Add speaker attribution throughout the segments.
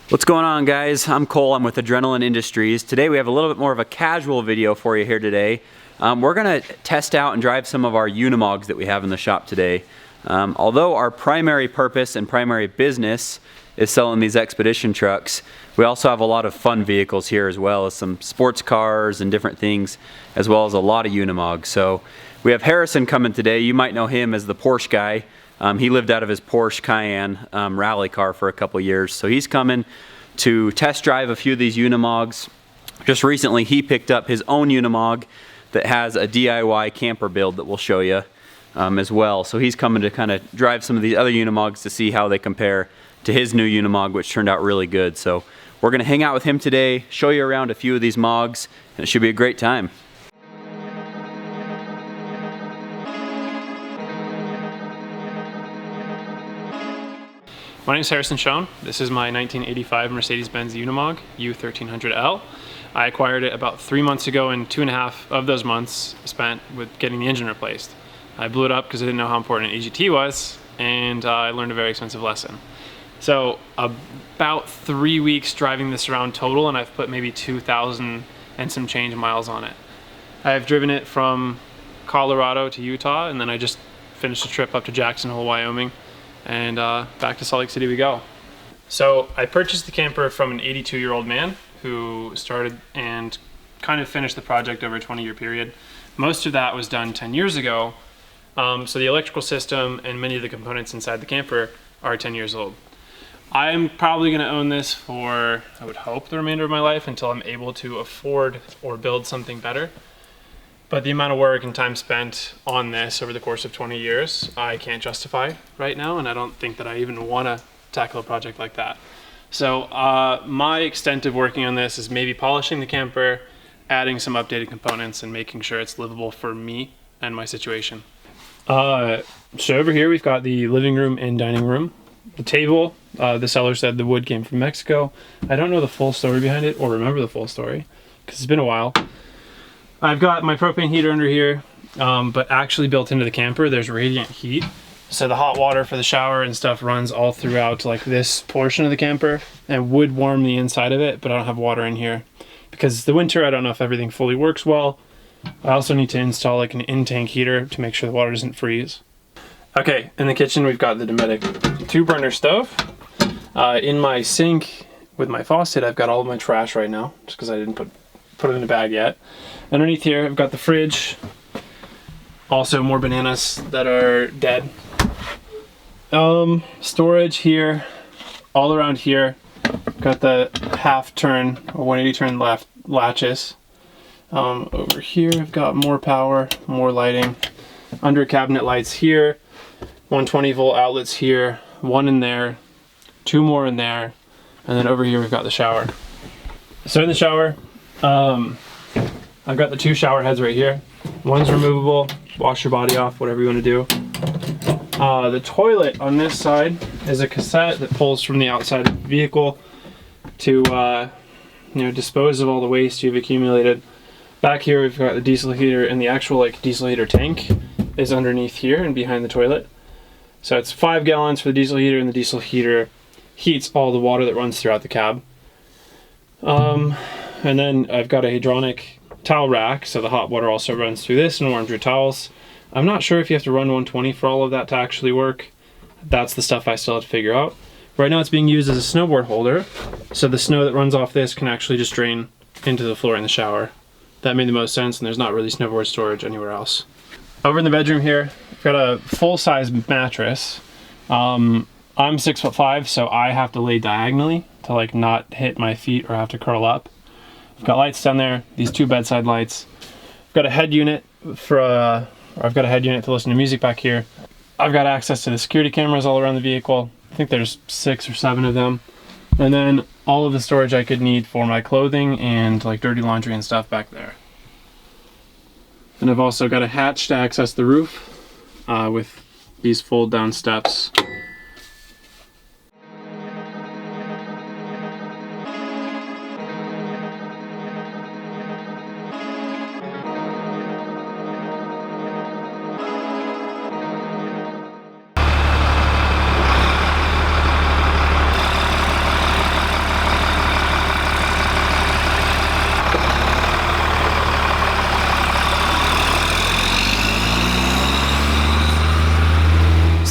Speaker 1: What's going on, guys? I'm Cole. I'm with Adrenaline Industries. Today we have a little bit more of a casual video for you here today. We're going to test out and drive some of our Unimogs that we have in the shop today. Although our primary purpose and primary business is selling these expedition trucks, we also have a lot of fun vehicles here, as well as some sports cars and different things, as well as a lot of Unimogs. So we have Harrison coming today. You might know him as the Porsche guy. He lived out of his Porsche Cayenne rally car for a couple years. So he's coming to test drive a few of these Unimogs. Just recently he picked up his own Unimog that has a DIY camper build that we'll show you as well. So he's coming to kind of drive some of these other Unimogs to see how they compare to his new Unimog, which turned out really good. So we're going to hang out with him today, show you around a few of these Mogs, and it should be a great time.
Speaker 2: My name is Harrison Schoen. This is my 1985 Mercedes-Benz Unimog U1300L. I acquired it about 3 months ago, and 2.5 of those months spent with getting the engine replaced. I blew it up because I didn't know how important an EGT was, and I learned a very expensive lesson. So about 3 weeks driving this around total, and I've put maybe 2,000 and some change miles on it. I've driven it from Colorado to Utah, and then I just finished a trip up to Jackson Hole, Wyoming. And back to Salt Lake City we go. So I purchased the camper from an 82-year-old man who started and kind of finished the project over a 20-year period. Most of that was done 10 years ago. So the electrical system and many of the components inside the camper are 10 years old. I'm probably going to own this for, I would hope, the remainder of my life until I'm able to afford or build something better. But the amount of work and time spent on this over the course of 20 years, I can't justify right now, and I don't think that I even want to tackle a project like that. So my extent of working on this is maybe polishing the camper, adding some updated components, and making sure it's livable for me and my situation. So over here we've got the living room and dining room. The table, the seller said the wood came from Mexico. I don't know the full story behind it or remember the full story because it's been a while. I've got my propane heater under here, but actually built into the camper, there's radiant heat. So the hot water for the shower and stuff runs all throughout like this portion of the camper and would warm the inside of it, but I don't have water in here. Because it's the winter, I don't know if everything fully works well. I also need to install like an in-tank heater to make sure the water doesn't freeze. Okay, in the kitchen we've got the Dometic 2-burner stove. In my sink with my faucet, I've got all of my trash right now, just because I didn't put it in a bag yet. Underneath here, I've got the fridge. Also more bananas that are dead. Storage here, all around here. Got the half turn or 180 turn left latches. Over here, I've got more power, more lighting. Under cabinet lights here. 120 volt outlets here. One in there. 2 more in there. And then over here, we've got the shower. So in the shower, I've got the 2 shower heads right here. One's removable, wash your body off, whatever you want to do. The toilet on this side is a cassette that pulls from the outside of the vehicle to dispose of all the waste you've accumulated. Back here we've got the diesel heater, and the actual diesel heater tank is underneath here and behind the toilet. So it's 5 gallons for the diesel heater, and the diesel heater heats all the water that runs throughout the cab. And then I've got a hydronic towel rack, so the hot water also runs through this and warms your towels. I'm not sure if you have to run 120 for all of that to actually work. That's the stuff I still have to figure out. Right now it's being used as a snowboard holder, so the snow that runs off this can actually just drain into the floor in the shower. That made the most sense, and there's not really snowboard storage anywhere else. Over in the bedroom here, I've got a full-size mattress. I'm 6'5", so I have to lay diagonally to not hit my feet or have to curl up. I've got lights down there, these 2 bedside lights. I've got a head unit to listen to music back here. I've got access to the security cameras all around the vehicle. I think there's 6 or 7 of them. And then all of the storage I could need for my clothing and dirty laundry and stuff back there. And I've also got a hatch to access the roof with these fold down steps.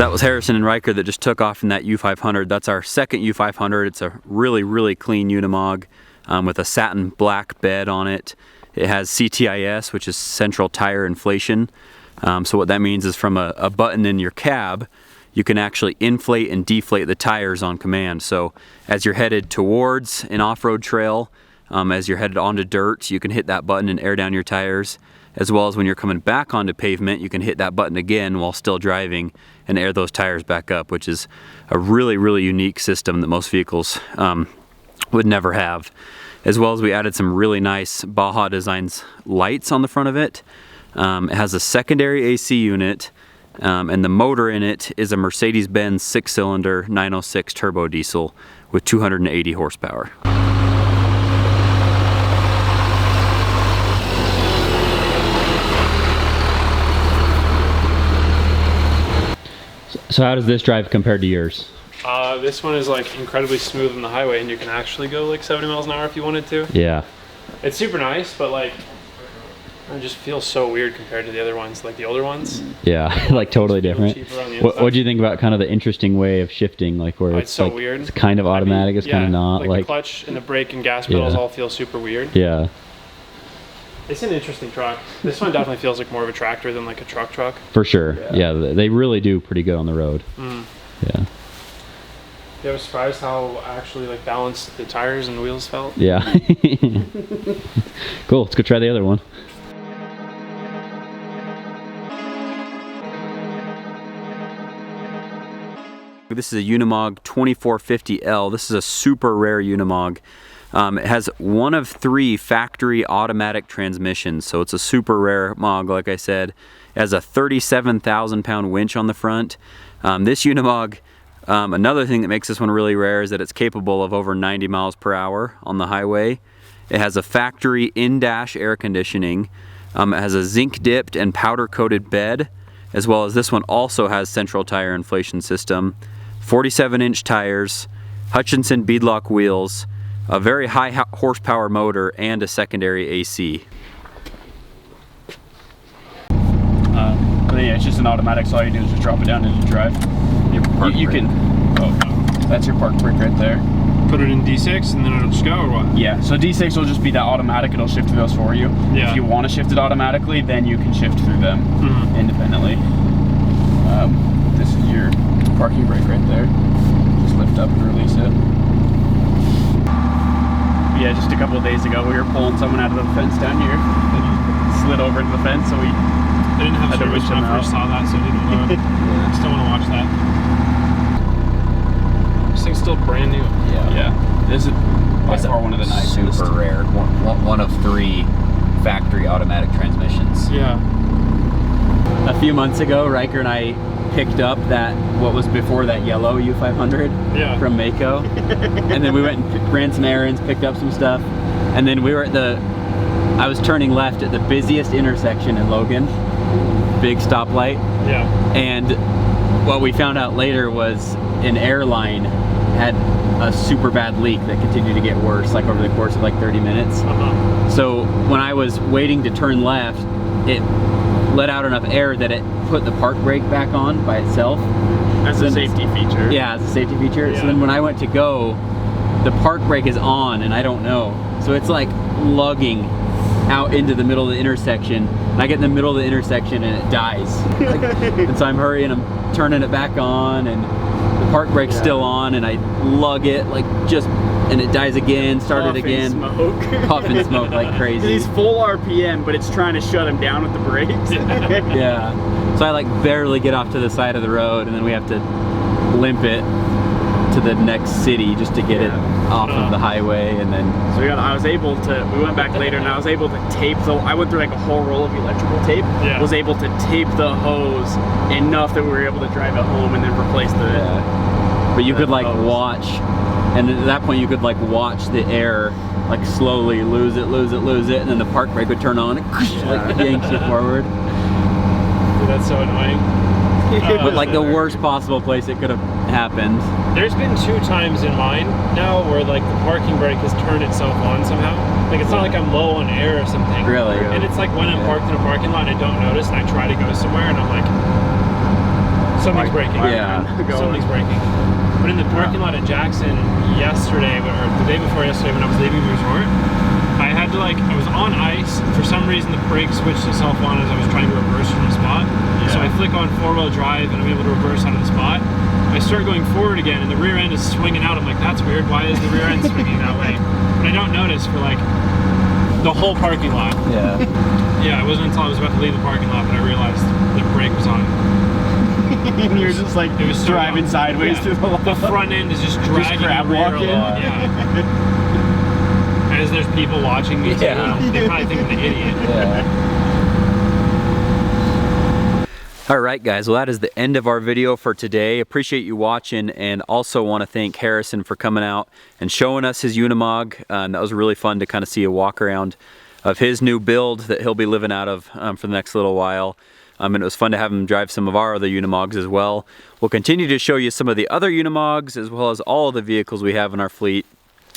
Speaker 1: that was Harrison and Riker that just took off in that U500. That's our second U500. It's a really, really clean Unimog with a satin black bed on it. It has CTIS, which is central tire inflation. So what that means is from a button in your cab, you can actually inflate and deflate the tires on command. So as you're headed towards an off-road trail, as you're headed onto dirt, you can hit that button and air down your tires. As well as when you're coming back onto pavement, you can hit that button again while still driving and air those tires back up, which is a really, really unique system that most vehicles would never have. As well as we added some really nice Baja Designs lights on the front of it. It has a secondary AC unit, and the motor in it is a Mercedes-Benz 6-cylinder 906 turbo diesel with 280 horsepower. So how does this drive compared to yours?
Speaker 2: This one is like incredibly smooth on the highway, and you can actually go like 70 miles an hour if you wanted to.
Speaker 1: Yeah.
Speaker 2: It's super nice, but like it just feels so weird compared to the other ones, like the older ones.
Speaker 1: Yeah, like totally different. What do you think about kind of the interesting way of shifting, like where it's so like, weird? It's kind of automatic, it's kind of not.
Speaker 2: Like the clutch and the brake and gas pedals all feel super weird.
Speaker 1: Yeah.
Speaker 2: It's an interesting truck. This one definitely feels like more of a tractor than like a truck. For
Speaker 1: sure. Yeah, they really do pretty good on the road. Yeah.
Speaker 2: Yeah, I was surprised how actually like balanced the tires and wheels felt.
Speaker 1: Yeah. Cool. Let's go try the other one. This is a Unimog 2450L. This is a super rare Unimog. It has one of 3 factory automatic transmissions, so it's a super rare Mog, like I said. It has a 37,000 pound winch on the front. This Unimog, another thing that makes this one really rare is that it's capable of over 90 miles per hour on the highway. It has a factory in-dash air conditioning. It has a zinc dipped and powder coated bed, as well as this one also has central tire inflation system, 47-inch tires, Hutchinson beadlock wheels, a very high horsepower motor, and a secondary AC.
Speaker 3: But yeah, it's just an automatic, so all you do is just drop it down and you drive. You can, that's your park brake right there.
Speaker 2: Put it in D6 and then it'll just go, or what?
Speaker 3: Yeah, so D6 will just be that automatic, it'll shift through those for you. Yeah. If you want to shift it automatically, then you can shift through them independently. This is your parking brake right there. Just lift up and release it. Yeah, just a couple of days ago we were pulling someone out of the fence down here. And he slid over into the fence, so we
Speaker 2: didn't have service when I first saw that, so I didn't load. Still want to watch that. This thing's still brand new.
Speaker 3: Yeah. This is by far one of the nicest.
Speaker 1: Super rare. One of 3 factory automatic transmissions.
Speaker 2: Yeah.
Speaker 1: A few months ago, Riker and I picked up that, what was before that yellow U500 from Mako. And then we went and ran some errands, picked up some stuff. And then we were at I was turning left at the busiest intersection in Logan. Big stoplight.
Speaker 2: Yeah.
Speaker 1: And what we found out later was an airline had a super bad leak that continued to get worse, like over the course of like 30 minutes. So when I was waiting to turn left, it let out enough air that it put the park brake back on by itself.
Speaker 3: As a safety feature.
Speaker 1: Yeah, as a safety feature. Yeah. So then when I went to go, the park brake is on and I don't know. So it's like lugging out into the middle of the intersection. And I get in the middle of the intersection and it dies. And so I'm hurrying, I'm turning it back on, and the park brake's still on, and I lug it like just, and it dies again, start it again. Puff and smoke like crazy.
Speaker 3: He's full RPM, but it's trying to shut him down with the brakes.
Speaker 1: Yeah. So I like barely get off to the side of the road, and then we have to limp it to the next city just to get it off of the highway. And then
Speaker 3: so I was able to, we went back later and I was able to tape I went through like a whole roll of electrical tape. Was able to tape the hose enough that we were able to drive it home and then replace the
Speaker 1: but you could like watch, and at that point you could like watch the air like slowly lose it, and then the park brake would turn on and like yanks you forward.
Speaker 2: Dude, that's so annoying.
Speaker 1: But like the worst possible place it could have happened.
Speaker 2: There's been 2 times in mine now where like the parking brake has turned itself on somehow. Like it's not like I'm low on air or something.
Speaker 1: Really?
Speaker 2: And it's like when I'm parked in a parking lot and I don't notice and I try to go somewhere and I'm like Something's breaking.
Speaker 3: Yeah.
Speaker 2: Something's breaking. But in the parking lot at Jackson yesterday, or the day before yesterday when I was leaving the resort, I had to I was on ice. For some reason the brake switched itself on as I was trying to reverse from the spot. Yeah. So I flick on 4-wheel drive and I'm able to reverse out of the spot. I start going forward again and the rear end is swinging out. I'm like, that's weird. Why is the rear end swinging that way? But I don't notice for the whole parking lot.
Speaker 3: Yeah.
Speaker 2: Yeah, it wasn't until I was about to leave the parking lot that I realized the brake was on.
Speaker 3: And you're just
Speaker 2: it was so
Speaker 3: driving sideways through the lot.
Speaker 2: The front end is just dragging
Speaker 3: crab
Speaker 2: the rear
Speaker 3: walking.
Speaker 2: along. Yeah. As there's people watching me too, they probably think I'm an idiot.
Speaker 3: Yeah.
Speaker 1: All right, guys, well, that is the end of our video for today. Appreciate you watching, and also want to thank Harrison for coming out and showing us his Unimog. That was really fun to kind of see a walk around of his new build that he'll be living out of for the next little while. And it was fun to have him drive some of our other Unimogs as well. We'll continue to show you some of the other Unimogs as well as all of the vehicles we have in our fleet.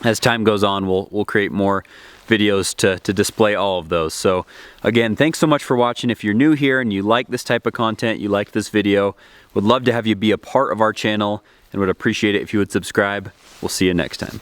Speaker 1: As time goes on, we'll create more videos to display all of those. So again, thanks so much for watching. If you're new here and you like this type of content, you like this video, would love to have you be a part of our channel and would appreciate it if you would subscribe. We'll see you next time.